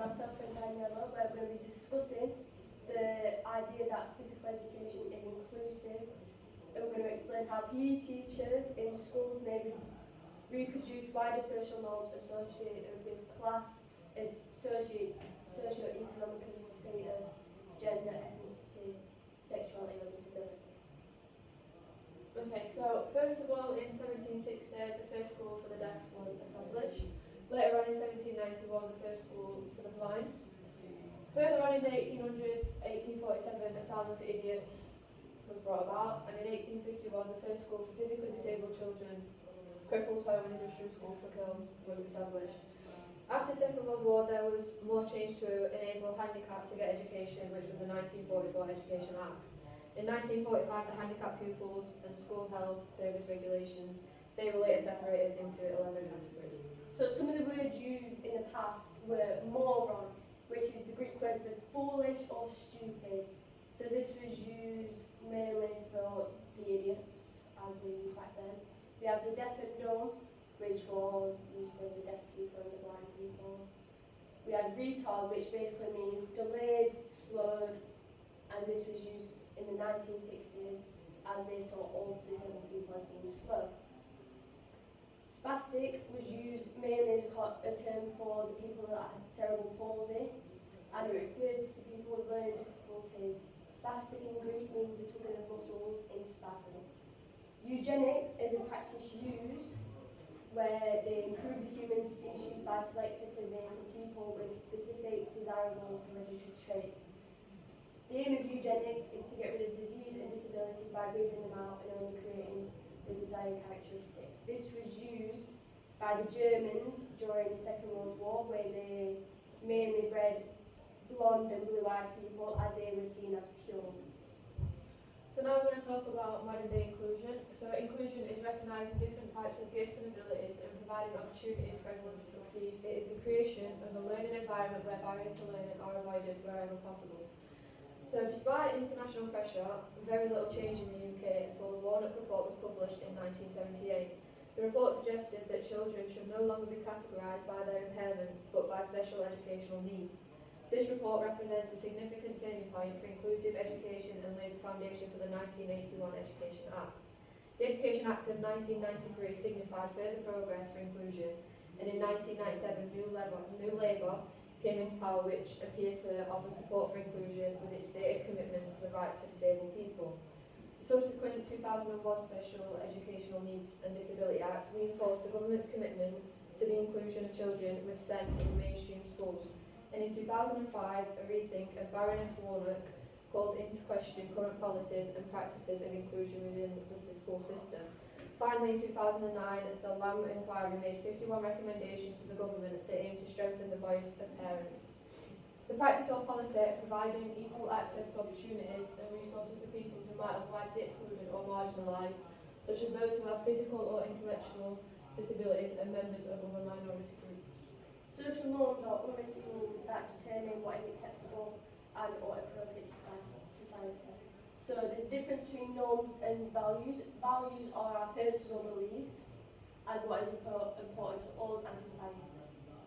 myself and Daniella, where we're going to be discussing the idea that physical education is inclusive, and we're going to explain how PE teachers in schools may reproduce wider social norms associated with class and socio-economic status, gender, ethnicity, sexuality or disability. Okay, so first of all, in 1760, the first school for the deaf was established. Later on in 1791, the first school for the blind. Further on in the 1800s, 1847, Asylum for Idiots was brought about, and in 1851, the first school for physically disabled children, Cripples Home and Industrial School for Girls, was established. After the Second World War, there was more change to enable handicapped to get education, which was the 1944 Education Act. In 1945, the handicapped pupils and school health service regulations, they were later separated into 11 categories. So some of the words used in the past were moron, which is the Greek word for foolish or stupid. So this was used mainly for the idiots, as they used back then. We have the deaf and dumb, which was used for the deaf people and the blind people. We had retard, which basically means delayed, slowed, and this was used in the 1960s as they saw all disabled people as being slow. Spastic was used mainly as a term for the people that had cerebral palsy, and it referred to the people with learning difficulties. Spastic in Greek means the tugging of muscles in spasm. Eugenics is a practice used where they improve the human species by selectively raising people with specific desirable hereditary traits. The aim of eugenics is to get rid of disease and disabilities by breeding them out and only creating the desired characteristics. This was used by the Germans during the Second World War, where they mainly bred blonde and blue-eyed people as they were seen as pure. So now we're going to talk about modern day inclusion. So inclusion is recognising different types of gifts and abilities and providing opportunities for everyone to succeed. It is the creation of a learning environment where barriers to learning are avoided wherever possible. So despite international pressure, very little change in the UK until the Warnock Report was published in 1978. The report suggested that children should no longer be categorised by their impairments but by special educational needs. This report represents a significant turning point for inclusive education and laid the foundation for the 1981 Education Act. The Education Act of 1993 signified further progress for inclusion, and in 1997 New Labour came into power, which appeared to offer support for inclusion with its stated commitment to the rights for disabled people. The subsequent 2001 Special Educational Needs and Disability Act reinforced the government's commitment to the inclusion of children with SEND in mainstream schools. And in 2005, a rethink of Baroness Warnock called into question current policies and practices of inclusion within the school system. Finally, in 2009, the Lamb Inquiry made 51 recommendations to the government that aim to strengthen the voice of parents. The practice or policy of providing equal access to opportunities and resources for people who might otherwise be excluded or marginalised, such as those who have physical or intellectual disabilities and members of other minority groups. Social norms are unwritten rules that determine what is acceptable and or appropriate to society. So there's a difference between norms and values. Values are our personal beliefs and what is important to us and society.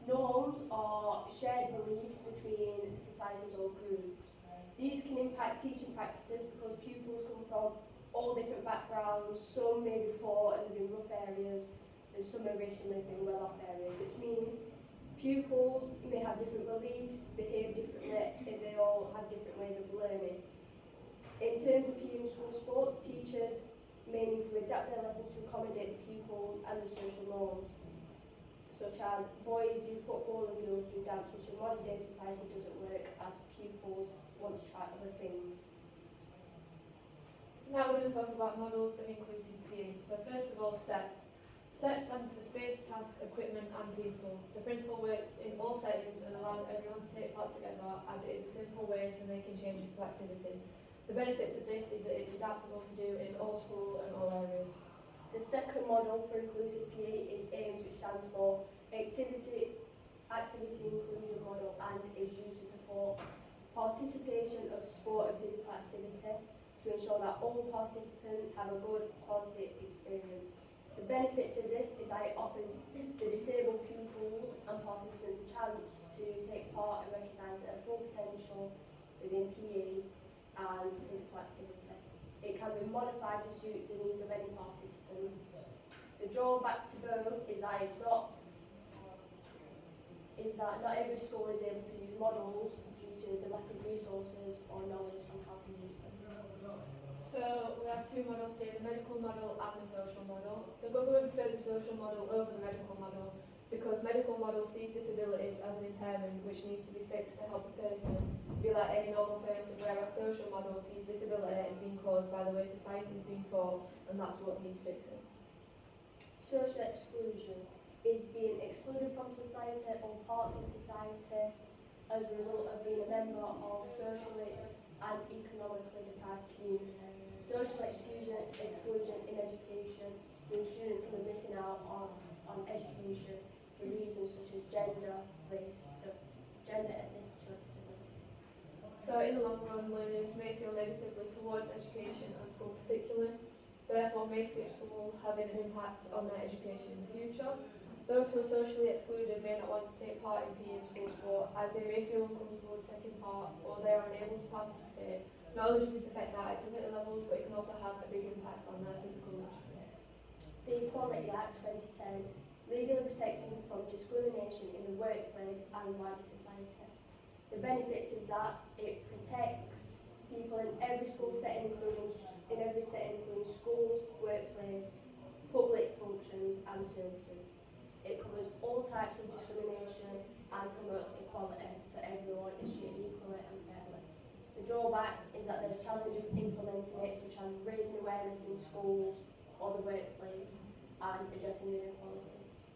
Norms are shared beliefs between societies or groups. These can impact teaching practices because pupils come from all different backgrounds. Some may be poor and live in rough areas, and some may rich and live in well-off areas, which means pupils may have different beliefs, behave differently, and they all have different ways of learning. In terms of PE and school sport, teachers may need to adapt their lessons to accommodate the pupils and the social norms, such as boys do football and girls do dance, which in modern day society doesn't work as pupils want to try other things. Now we're going to talk about models of inclusive PE. So first of all, STEP. STEP stands for Space, Task, Equipment and People. The principle works in all settings and allows everyone to take part together, as it is a simple way for making changes to activities. The benefits of this is that it's adaptable to do in all school and all areas. The second model for inclusive PE is AIMS, which stands for Activity Inclusion Model, and is used to support participation of sport and physical activity to ensure that all participants have a good quality experience. The benefits of this is that it offers the disabled pupils and participants a chance to take part and recognise their full potential within PE and physical activity. It can be modified to suit the needs of any participants. The drawbacks to both is that not every school is able to use models due to the lack of resources or knowledge on how to use them. So we have two models here, the medical model and the social model. The government preferred the social model over the medical model because medical model sees disabilities as an impairment which needs to be fixed to help a person be like any normal person, whereas social model sees disability as being caused by the way society is being taught, and that's what needs fixing. Social exclusion is being excluded from society or parts of society as a result of being a member of socially and economically deprived community. Social exclusion in education means students can be missing out on education for reasons such as gender, race, ethnicity or disability. So in the long run, learners may feel negatively towards education and school particularly, therefore may skip school, having an impact on their education in the future. Those who are socially excluded may not want to take part in PE and school sport as they may feel uncomfortable with taking part or they are unable to participate. Not only does this affect their activity levels, but it can also have a big impact on their physical literacy. The Equality Act 2010 legally protects people from discrimination in the workplace and wider society. The benefits is that it protects people in every school setting, including schools, workplace, public functions and services. It covers all types of discrimination and promotes equality, so everyone is treated equally and fairly. The drawbacks is that there's challenges implementing it, such as raising awareness in schools or the workplace and addressing inequalities.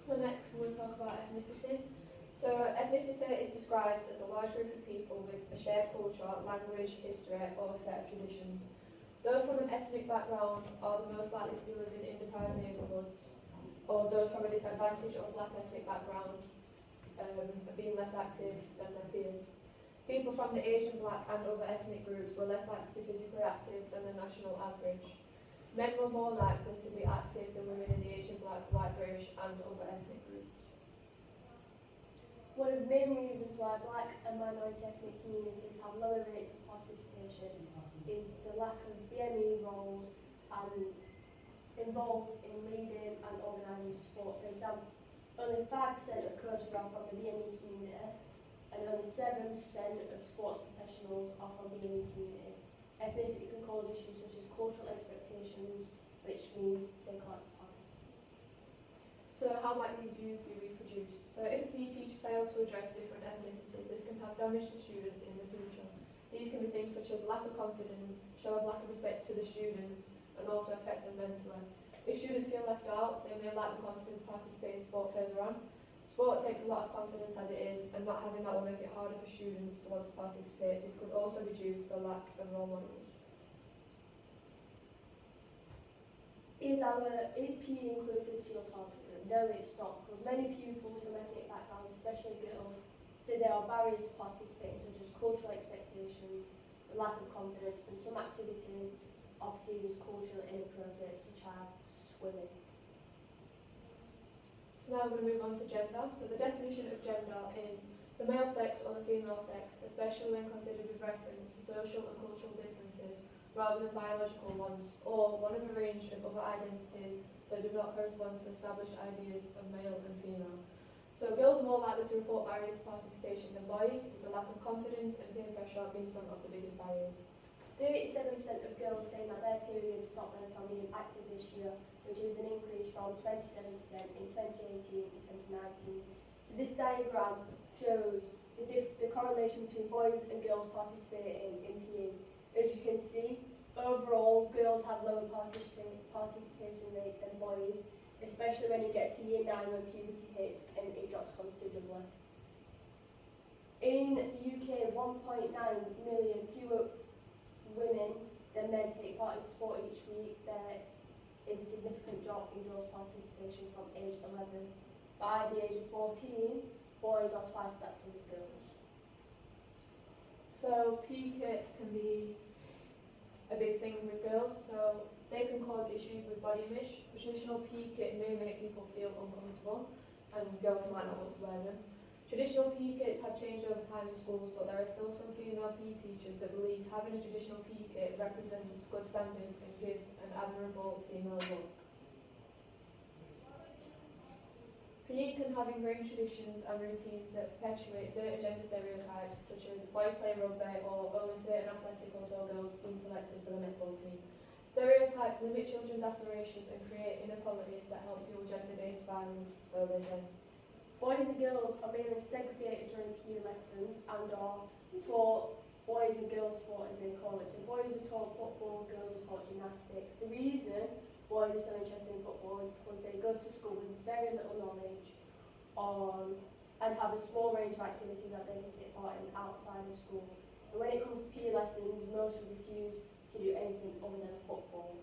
So next we'll talk about ethnicity. So ethnicity is described as a large group of people with a shared culture, language, history or a set of traditions. Those from an ethnic background are the most likely to be living in deprived neighbourhoods, or those from a disadvantaged or black ethnic background being less active than their peers. People from the Asian, black and other ethnic groups were less likely to be physically active than the national average. Men were more likely to be active than women in the Asian, black, white, British and other ethnic groups. One of the main reasons why black and minority ethnic communities have lower rates of participation is the lack of BME roles and involved in leading and organising sport. For example, only 5% of coaches are from the BME community and only 7% of sports professionals are from BME communities. Ethnicity can cause issues such as cultural expectations, which means they can't participate. So how might these views be reproduced? So if a PE teacher fails to address different ethnicities, this can have damage to students in the future. These can be things such as lack of confidence, show of lack of respect to the students, and also affect them mentally. If students feel left out, they may lack the confidence to participate in sport further on. Sport takes a lot of confidence as it is, and not having that will make it harder for students to want to participate. This could also be due to the lack of role models. Is PE inclusive to your target group? No, it's not, because many pupils from ethnic backgrounds, especially girls, say there are barriers to participating, such as cultural expectations, the lack of confidence, and some activities are perceived as culturally inappropriate, such as swimming. So now we're going to move on to gender. So the definition of gender is the male sex or the female sex, especially when considered with reference to social and cultural differences rather than biological ones, or one of a range of other identities that do not correspond to established ideas of male and female. So girls are more likely to report barriers to participation than boys, with the lack of confidence and peer pressure being some of the biggest barriers. 37% of girls saying that their periods stopped them from being active this year, which is an increase from 27% in 2018 and 2019. So this diagram shows the correlation between boys and girls participating in PE. As you can see, overall, girls have lower participation rates than boys, especially when it gets to year 9 when puberty hits and it drops considerably. In the UK, 1.9 million fewer women than men take part in sport each week. There is a significant drop in girls' participation from age 11. By the age of 14, boys are twice as active as girls. So PE can be a big thing with girls, so they can cause issues with body image. The traditional PE kit may make people feel uncomfortable, and girls might not want to wear them. Traditional PE kits have changed over time in schools, but there are still some female PE teachers that believe having a traditional PE kit represents good standards and gives an admirable female look. PE can have ingrained traditions and routines that perpetuate certain gender stereotypes, such as boys playing rugby or only certain athletic or tall girls being selected for the netball team. Stereotypes limit children's aspirations and create inequalities that help fuel gender-based violence, so they say. Boys and girls are mainly segregated during PE lessons and are taught boys and girls sport, as they call it. So boys are taught football, girls are taught gymnastics. The reason boys are so interested in football is because they go to school with very little knowledge and have a small range of activities that they can take part in outside of school. And when it comes to PE lessons, most will refuse to do anything other than football.